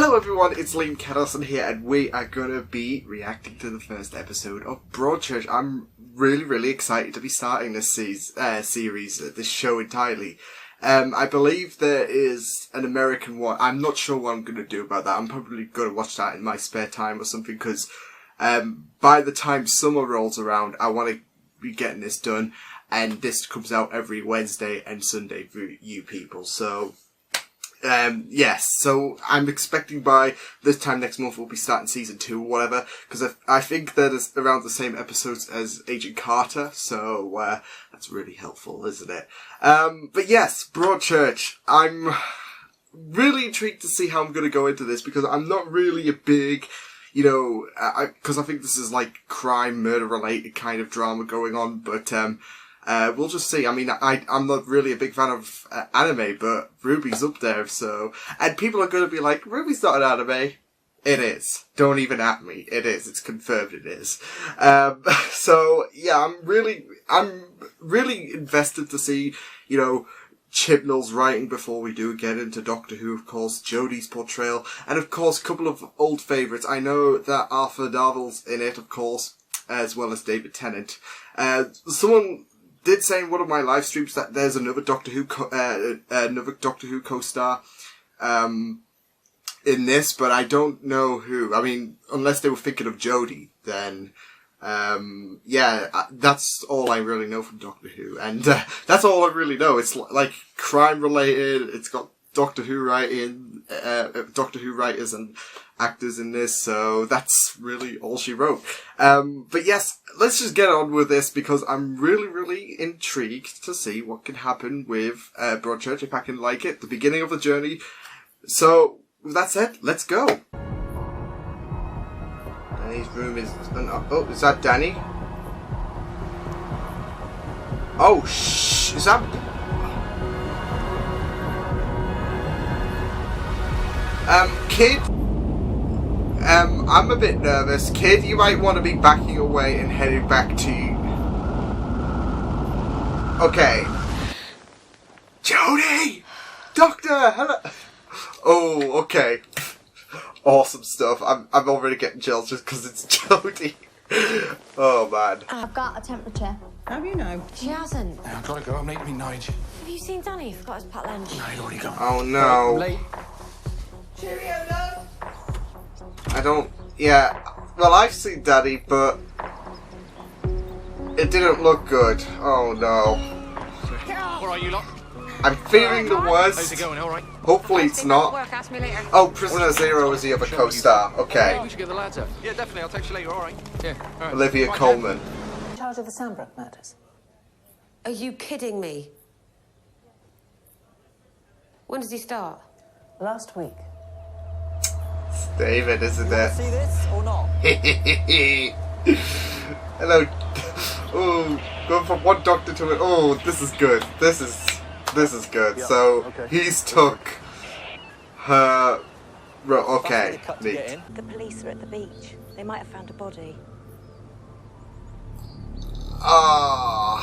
Hello everyone, it's Liam Catterson here, and we are going to be reacting to the first episode of Broadchurch. I'm really excited to be starting this series, this show entirely. I believe there is an American one. I'm not sure what I'm going to do about that. I'm probably going to watch that in my spare time or something, because by the time summer rolls around, I want to be getting this done, and this comes out every Wednesday and Sunday for you people, so... yes, so I'm expecting by this time next month we'll be starting season 2 or whatever, because I think that is around the same episodes as Agent Carter, so that's really helpful, isn't it? But yes, Broadchurch, I'm really intrigued to see how I'm going to go into this, because I'm not really a big, because I think this is like crime, murder related kind of drama going on, but we'll just see. I mean, I'm not really a big fan of anime, but RWBY's up there, so... And people are going to be like, RWBY's not an anime. It is. Don't even at me. It is. It's confirmed it is. So, yeah, I'm really invested to see, Chibnall's writing before we do get into Doctor Who, of course, Jodie's portrayal, and of course, a couple of old favourites. I know that Arthur Darvill's in it, of course, as well as David Tennant. Someone did say in one of my live streams that there's another Doctor Who co-star in this, but I don't know who. I mean, unless they were thinking of Jodie, then that's all I really know from Doctor Who, and that's all I really know. It's like crime related. It's got Doctor Who writing, Doctor Who writers and actors in this, so that's really all she wrote. But yes, let's just get on with this, because I'm really intrigued to see what can happen with Broadchurch, if I can like it, the beginning of the journey. So, with that said, let's go. Danny's room is... Oh, is that Danny? Oh, shh! Is that... Kid? I'm a bit nervous. Kid, you might want to be backing away and heading back to... Okay. Jodie! Doctor! Hello! Oh, okay. Awesome stuff. I'm already getting chills just because it's Jodie. Oh, man. I've got a temperature. How do you know? She hasn't. I've got to go. I'm late to meet Nige. Have you seen Danny? He forgot his packed lunch. No, he'd already gone. Oh, no. Late. Cheerio, love. I don't... Yeah. Well, I've seen Daddy, but... it didn't look good. Oh, no. All right, you lot. I'm fearing the worst. How's it going? All right. Hopefully it's not. Ask me later. Oh, Prisoner Zero is the other co-star. Okay. We should get the lads up. Yeah, definitely. I'll text you later. All right. Yeah. All right. Olivia Right, Colman. In charge of the Sandbrook murders. Are you kidding me? When does he start? Last week. David, isn't it? See this or not? Hello. Oh, going from one doctor to another. Oh, this is good. This is good. Yeah, so okay. he's took her. Okay, neat. The police are at the beach. They might have found a body. Ah.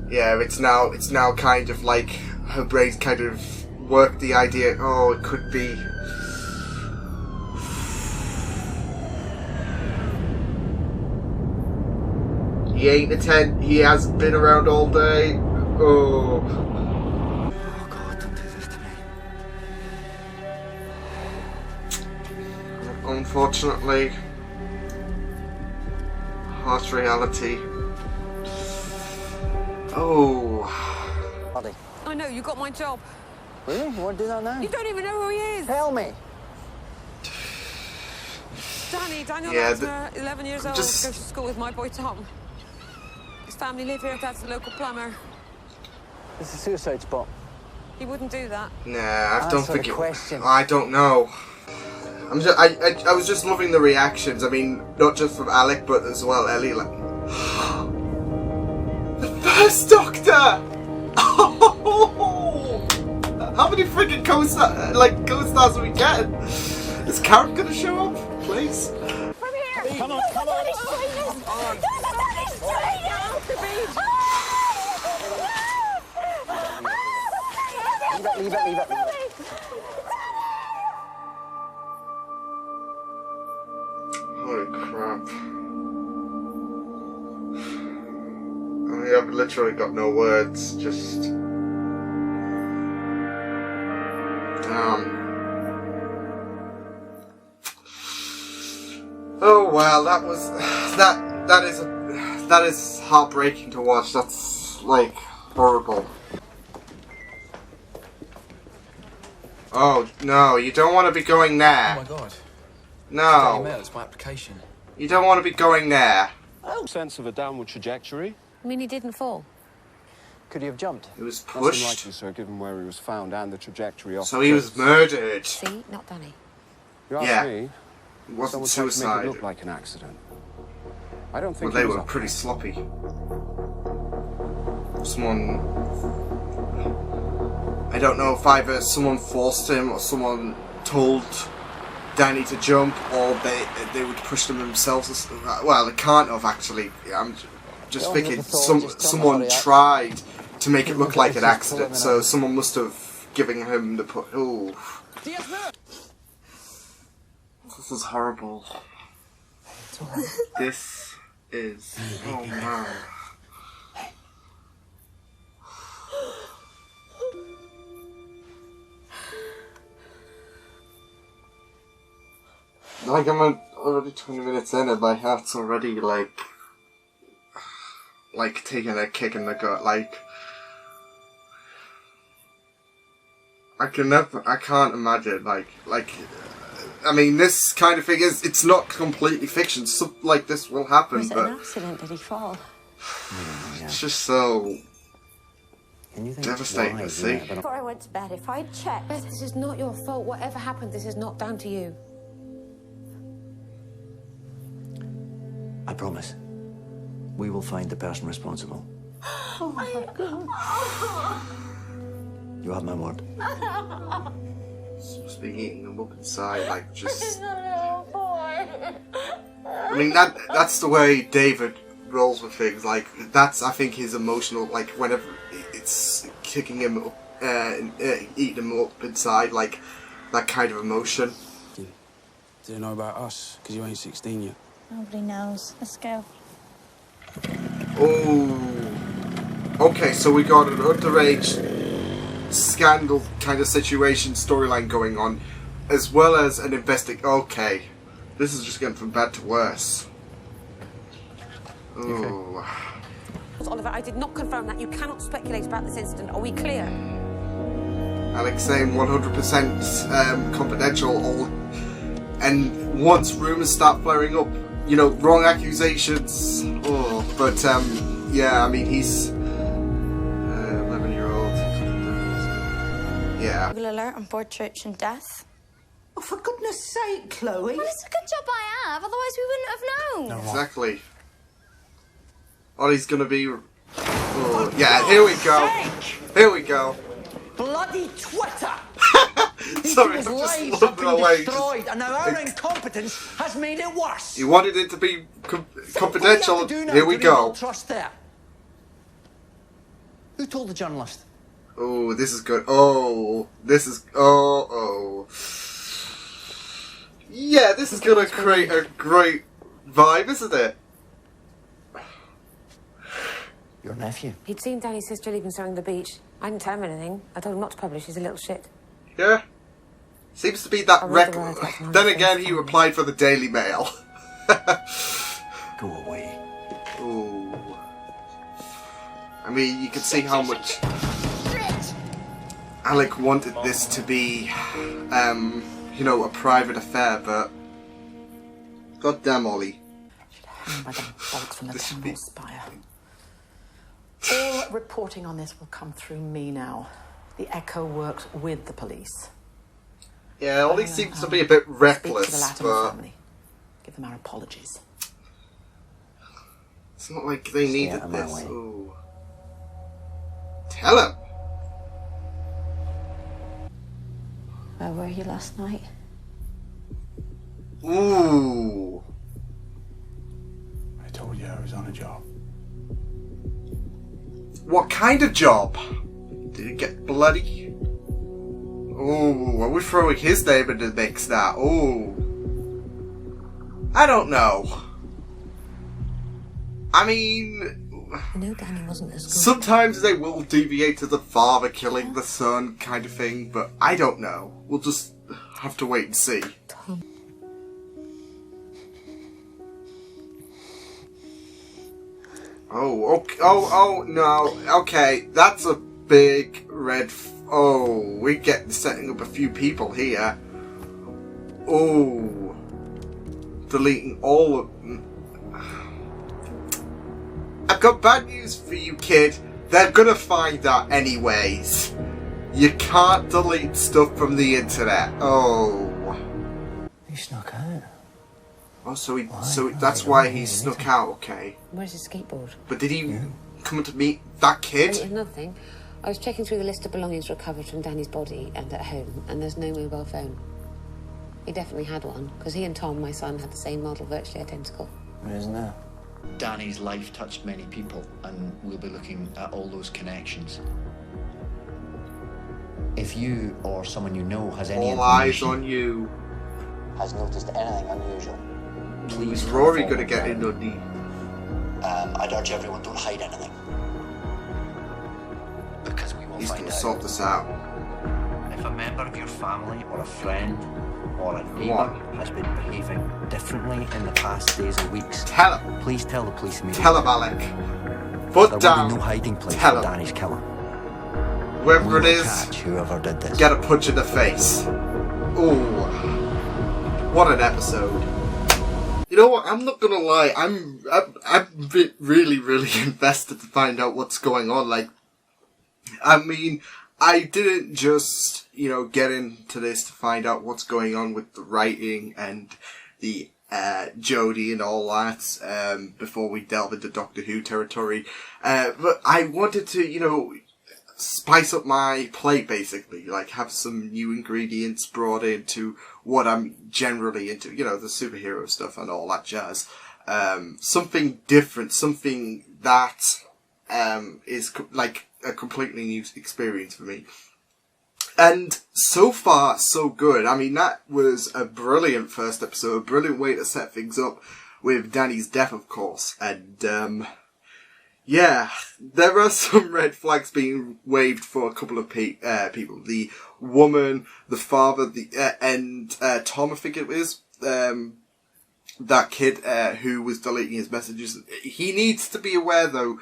Yeah, it's now kind of like her brain's kind of worked the idea. Oh, it could be. He ain't he hasn't been around all day. Oh. Oh God, don't do this to me. Unfortunately, harsh reality. Oh. Buddy. I know, you got my job. Really? You want to do that now? You don't even know who he is. Tell me. Daniel Yeah, Lasner, 11 years old, just- goes to school with my boy Tom. His family live here, Dad's the local plumber. It's a suicide spot. He wouldn't do that. Nah, I don't Answer think the it. question. I don't know. I was just loving the reactions. I mean, not just from Alec, but as well Ellie. Like, the first Doctor. Oh, how many freaking co-stars are we getting? Is Karen gonna show up, please? From here! Come on, come on. There's a Leave it. I've literally got no words. Just oh well, that is heartbreaking to watch. That's like horrible. Oh no, you don't want to be going there. Oh my god. No. Mail, it's my application. You don't want to be going there. Oh, sense of a downward trajectory. I mean, he didn't fall. Could he have jumped? He was That's pushed. unlikely, sir, given where he was found and the trajectory off. So he was murdered. See? Not Danny. You ask Yeah. me, It wasn't someone tried to make suicide. it look like an accident. I don't think Well, they he was were up pretty there. sloppy. Someone... I don't know if either someone forced him or someone told Danny to jump, or they would push them themselves. Well, they can't have actually. I'm just Don't thinking have a thought, just tell someone somebody out. tried to make it look like an Just accident, pull so him someone must have given him the put. Oh, this is horrible. This is. Oh man. Like, I'm already 20 minutes in and my heart's already, like taking a kick in the gut, like... I can't imagine, I mean, this kind of thing it's not completely fiction, stuff like this will happen, Was it but an accident? Did he fall? it's just so Can you think devastating why to he see. went, but Before I went to bed, if I'd checked... Beth, this is not your fault. Whatever happened, this is not down to you. I promise. We will find the person responsible. Oh my God. You have my word. Must be eating them up inside, like, just... Oh, boy. I mean, that's the way David rolls with things. Like, that's, I think, his emotional, like, whenever it's kicking him up, eating him up inside, like, that kind of emotion. Do they know about us? Because you ain't 16 yet. Nobody knows. Let's go. Oh. Okay, so we got an underage scandal kind of situation, storyline going on, as well as an Okay. This is just getting from bad to worse. Oh. Oliver, I did not confirm that. You cannot speculate about this incident. Are we clear? Alex saying 100% confidential. And once rumours start flaring up, you know, wrong accusations. Oh, but yeah, I mean, he's 11-year-old. Yeah. Google alert on Broadchurch and death. Oh, for goodness sake, Chloe. Well, it's a good job I have, otherwise we wouldn't have known. Exactly. Ollie's gonna be. Oh, yeah, here we go. Here we go. Bloody Twitter! Sorry, His I'm lives just have looking been away. destroyed, and now our incompetence has made it worse. You wanted it to be confidential. What do we have to do now Here we to rebuild go. Trust there. Who told the journalist? Oh, this is good. Oh, this is. Oh. Yeah, this is gonna create a great vibe, isn't it? Your nephew. He'd seen Danny's sister leaving something on the beach. I didn't tell him anything. I told him not to publish. He's a little shit. Yeah. Seems to be that I read rec. the words like an Then honest again, he person. replied for the Daily Mail. Go away. Ooh. I mean, you can see how much Alec wanted this to be, you know, a private affair, but goddamn, Ollie. By the bolts from the This should temple be- spire. All reporting on this will come through me now. The Echo works with the police. Yeah, Ollie seems to be a bit Speak to the reckless, Latimer but family. Give them our apologies. it's not like they needed out of my this. way. Ooh. Tell him. Where were you last night? Ooh. I told you I was on a job. What kind of job? Did it get bloody? Ooh, are we throwing his name into the mix now? Ooh. I don't know. I mean, I know Danny wasn't as good. sometimes they will deviate to the father killing the son kind of thing, but I don't know. We'll just have to wait and see. Tom. Oh, okay. Oh, no. Okay, that's a big red... we get setting up a few people here. Oh. Deleting all of... I've got bad news for you, kid. They're gonna find that anyways. You can't delete stuff from the internet. Oh. He snuck out. Oh, so that's why he snuck out, okay. Where's his skateboard? But did he come to meet that kid? Another thing, I was checking through the list of belongings recovered from Danny's body and at home, and there's no mobile phone. He definitely had one, because he and Tom, my son, had the same model, virtually identical. Isn't there? Danny's life touched many people, and we'll be looking at all those connections. If you or someone you know has any all eyes information, on you. Has noticed anything unusual? Is Rory gonna get in on the... I'd urge everyone, don't hide anything. Because we will He's find gonna out. sort this out. If a member of your family or a friend or a neighbour has been behaving differently in the past days or weeks, tell him. Please tell the police immediately. Tell him, Alec. Foot there down. Will be no hiding place Tell for him. Danny's killer. Whoever We it will is, catch whoever did this. get a punch in the face. Ooh. What an episode. You know what, I'm not gonna lie, I'm really invested to find out what's going on. Like, I mean, I didn't just, get into this to find out what's going on with the writing and the Jodie and all that, before we delve into Doctor Who territory. But I wanted to, spice up my plate, basically. Like, have some new ingredients brought into what I'm generally into, the superhero stuff and all that jazz. Something different, something that is like a completely new experience for me. And so far, so good. I mean, that was a brilliant first episode, a brilliant way to set things up with Danny's death, of course. And, yeah, there are some red flags being waved for a couple of people. The woman, the father, and Tom, I think it was, that kid who was deleting his messages. He needs to be aware, though,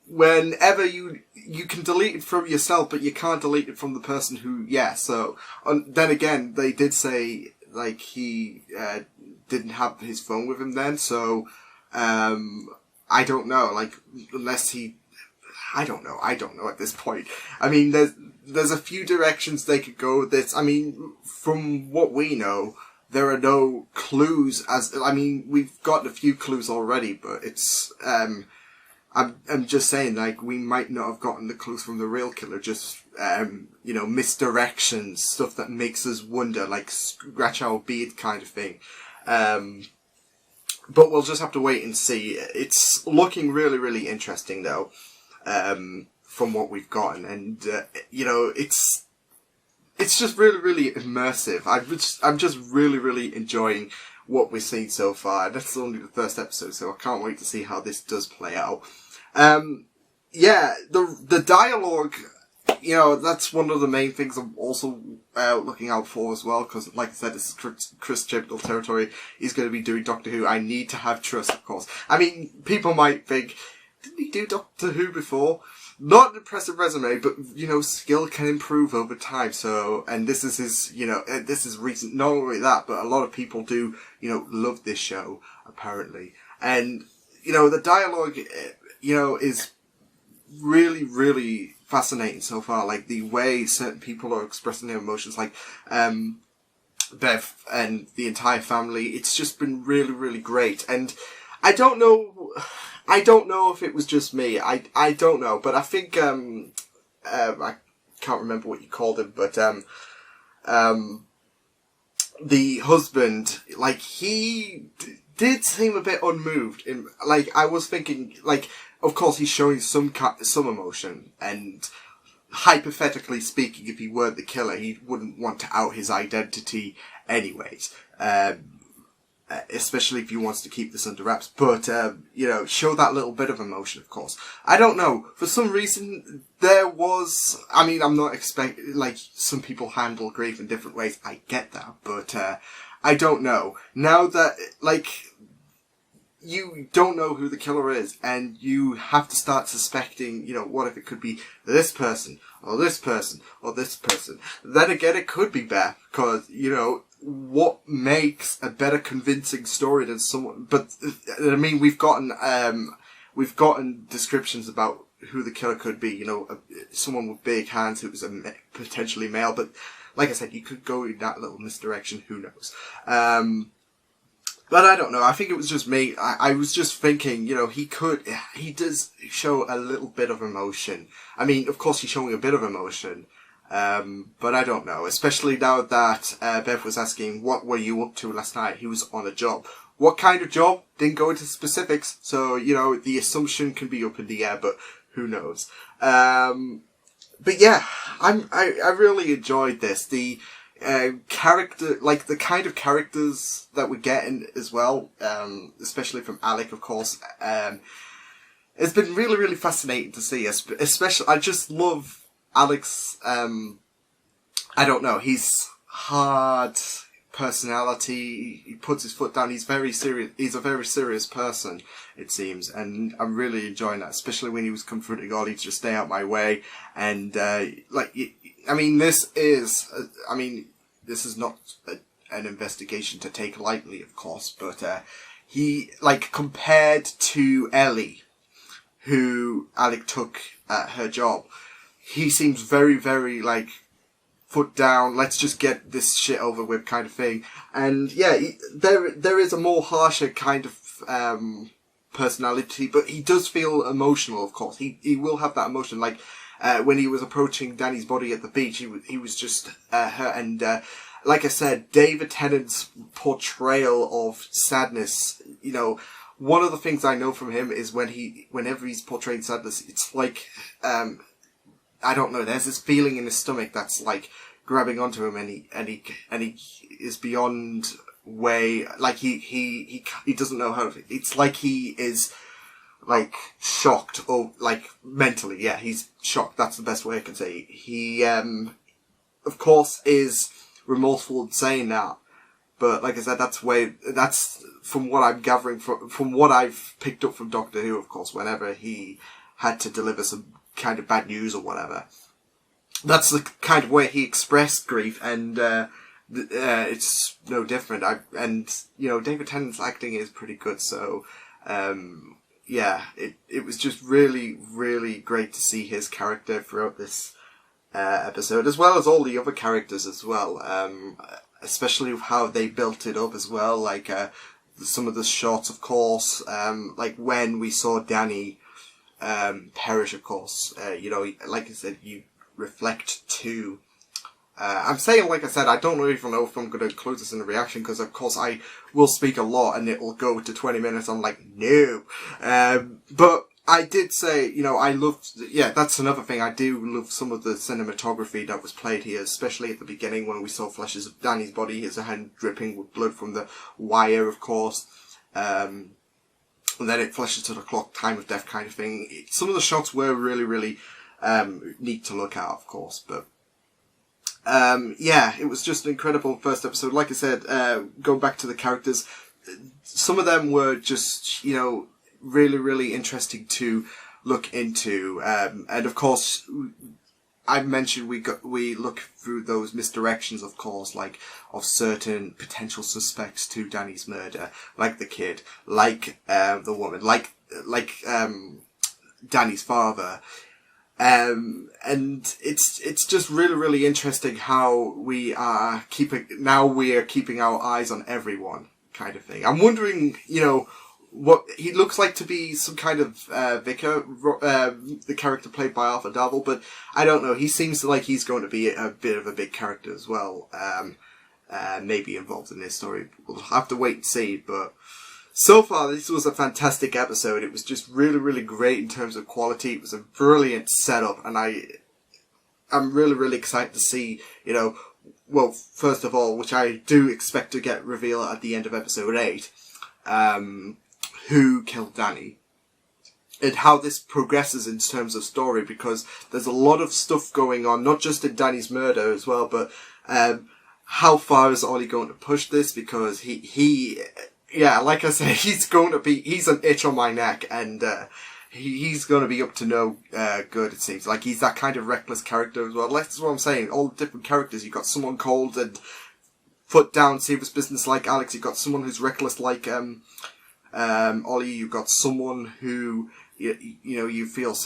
whenever you can delete it from yourself, but you can't delete it from the person who, so, then again, they did say, like, he didn't have his phone with him then, so, I don't know, like, unless he... I don't know at this point. I mean, there's a few directions they could go with this. I mean, from what we know, there are no clues we've got a few clues already, but it's, I'm just saying, like, we might not have gotten the clues from the real killer, just, misdirections, stuff that makes us wonder, like, scratch our beard kind of thing. But we'll just have to wait and see. It's looking really, really interesting, though, from what we've gotten. And, it's just really, really immersive. I'm just really, really enjoying what we're seeing so far. That's only the first episode, so I can't wait to see how this does play out. The dialogue, that's one of the main things I'm also looking out for as well, because, like I said, this is Chris Chibnall territory. He's going to be doing Doctor Who. I need to have trust, of course. I mean, people might think, didn't he do Doctor Who before? Not an impressive resume, but, skill can improve over time, so, and this is his, this is recent. Not only that, but a lot of people do, love this show, apparently. And, the dialogue, is really, really fascinating so far. Like, the way certain people are expressing their emotions, like, Bev and the entire family, it's just been really, really great. And I don't know if it was just me. I don't know, but I think, I can't remember what you called him, but, the husband, like, he did seem a bit unmoved. Like, I was thinking, like, of course he's showing some emotion, and hypothetically speaking, if he weren't the killer, he wouldn't want to out his identity anyways. especially if he wants to keep this under wraps. But, you know, show that little bit of emotion, of course. I don't know. For some reason, there was... I mean, I'm not expecting... Like, some people handle grief in different ways. I get that. But, I don't know. Now that, like... You don't know who the killer is, and you have to start suspecting, you know, what if it could be this person, or this person, or this person. Then again, it could be Beth, because, you know, what makes a better convincing story than someone... But, I mean, we've gotten descriptions about who the killer could be, you know, someone with big hands who was potentially male, but, like I said, you could go in that little misdirection, who knows. But I don't know, I think it was just me. I was just thinking, you know, he does show a little bit of emotion. I mean, of course he's showing a bit of emotion, but I don't know. Especially now that Bev was asking, what were you up to last night? He was on a job. What kind of job? Didn't go into specifics, so, you know, the assumption can be up in the air, but who knows. But yeah, I really enjoyed this. The character, like the kind of characters that we're getting as well, especially from Alec, of course, it's been really, really fascinating to see. Especially, I just love Alec's, I don't know, he's hard personality, he puts his foot down, he's very serious, he's a very serious person, it seems, and I'm really enjoying that, especially when he was confronting Ollie to just stay out my way, and, like, I mean, this is not an investigation to take lightly, of course, but, he, like, compared to Ellie, who Alec took at her job, he seems very, very, like, foot down, let's just get this shit over with kind of thing. And, yeah, there is a more harsher kind of, personality, but he does feel emotional, of course. He will have that emotion, like, when he was approaching Danny's body at the beach, he was just hurt. And like I said, David Tennant's portrayal of sadness, you know, one of the things I know from him is whenever he's portraying sadness, it's like, I don't know, there's this feeling in his stomach that's like grabbing onto him, and he is beyond way, like he doesn't know how to, it's like he is like shocked, or like mentally, yeah, he's shocked, that's the best way I can say. He, of course, is remorseful in saying that, but like I said, that's from what I'm gathering, from what I've picked up from Doctor Who, of course, whenever he had to deliver some kind of bad news or whatever. That's the kind of way he expressed grief, and it's no different. And you know, David Tennant's acting is pretty good, so yeah, it was just really, really great to see his character throughout this episode, as well as all the other characters as well, especially how they built it up as well, like some of the shots, of course, like when we saw Danny perish, of course, you know, like I said, you reflect to, I'm saying, like I said, I don't even know if I'm going to include this in the reaction, because of course I will speak a lot and it will go to 20 minutes, I'm like, no, but I did say, you know, I loved, yeah, that's another thing, I do love some of the cinematography that was played here, especially at the beginning when we saw flashes of Danny's body, his hand dripping with blood from the wire, of course, and then it flashes to the clock, time of death kind of thing. Some of the shots were really, really neat to look at, of course, but yeah, it was just an incredible first episode. Like I said, going back to the characters, some of them were just, you know, really, really interesting to look into, and of course, I mentioned we look through those misdirections, of course, like of certain potential suspects to Danny's murder, like the kid, like the woman, like Danny's father, and it's just really, really interesting how we are keeping our eyes on everyone, kind of thing. I'm wondering, you know, what he looks like to be some kind of vicar, the character played by Arthur Darvill, but I don't know. He seems like he's going to be a bit of a big character as well, maybe involved in this story. We'll have to wait and see, but so far this was a fantastic episode. It was just really, really great in terms of quality. It was a brilliant setup, and I'm really, really excited to see, you know, well, first of all, which I do expect to get revealed at the end of episode 8, who killed Danny. And how this progresses in terms of story, because there's a lot of stuff going on, not just in Danny's murder as well, but how far is Ollie going to push this? Because he like I said, he's an itch on my neck, and he's going to be up to no good, it seems. Like, he's that kind of reckless character as well. That's what I'm saying. All the different characters. You've got someone cold and foot down, serious business like Alex. You've got someone who's reckless like Ollie. You've got someone who you feel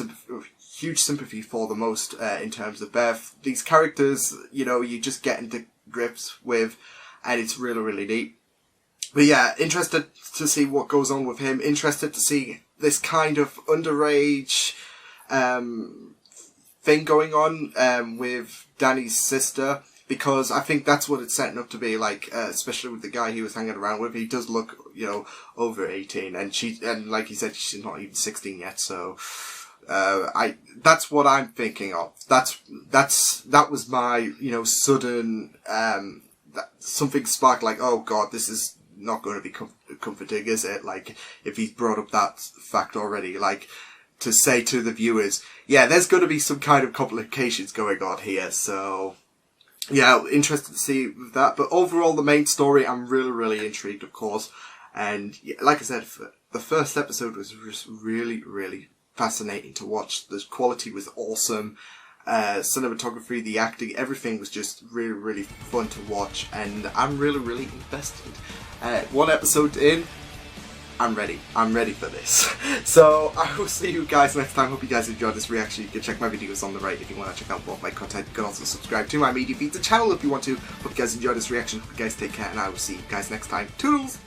huge sympathy for the most in terms of Beth. These characters, you just get into grips with, and it's really, really neat. But yeah, interested to see what goes on with him. Interested to see this kind of underage thing going on with Danny's sister, because I think that's what it's setting up to be like, especially with the guy he was hanging around with. He does look, over 18, and like he said, she's not even 16 yet, so that's what I'm thinking of. That was my, sudden, something sparked like, oh god, this is not going to be comforting, is it? Like, if he's brought up that fact already, like, to say to the viewers, yeah, there's going to be some kind of complications going on here, so yeah, interested to see with that. But overall, the main story, I'm really, really intrigued, of course. And yeah, like I said, the first episode was just really, really fascinating to watch. The quality was awesome. Cinematography, the acting, everything was just really, really fun to watch. And I'm really, really invested. One episode in, I'm ready. I'm ready for this. So, I will see you guys next time. Hope you guys enjoyed this reaction. You can check my videos on the right if you want to check out more of my content. You can also subscribe to my media feed, the channel if you want to. Hope you guys enjoyed this reaction. Hope you guys take care, and I will see you guys next time. Toodles!